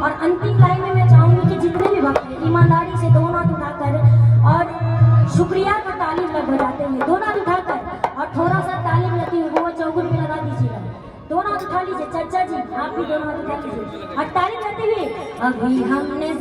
और अंतिम लाइन में मैं चाहूंगी कि जितने भी भक्त हैं ईमानदारी से दोनों हाथ उठाकर और शुक्रिया का तालीम में बजाते हुए दोनों हाथ उठाकर और थोड़ा सा तालीम लेते हुए वो चौगुन में लगा दीजिएगा। दोनों हाथ उठा लीजिए चाचा जी, आप भी दोनों हाथ उठा लीजिए और तालीम लेते हुए अभी हमने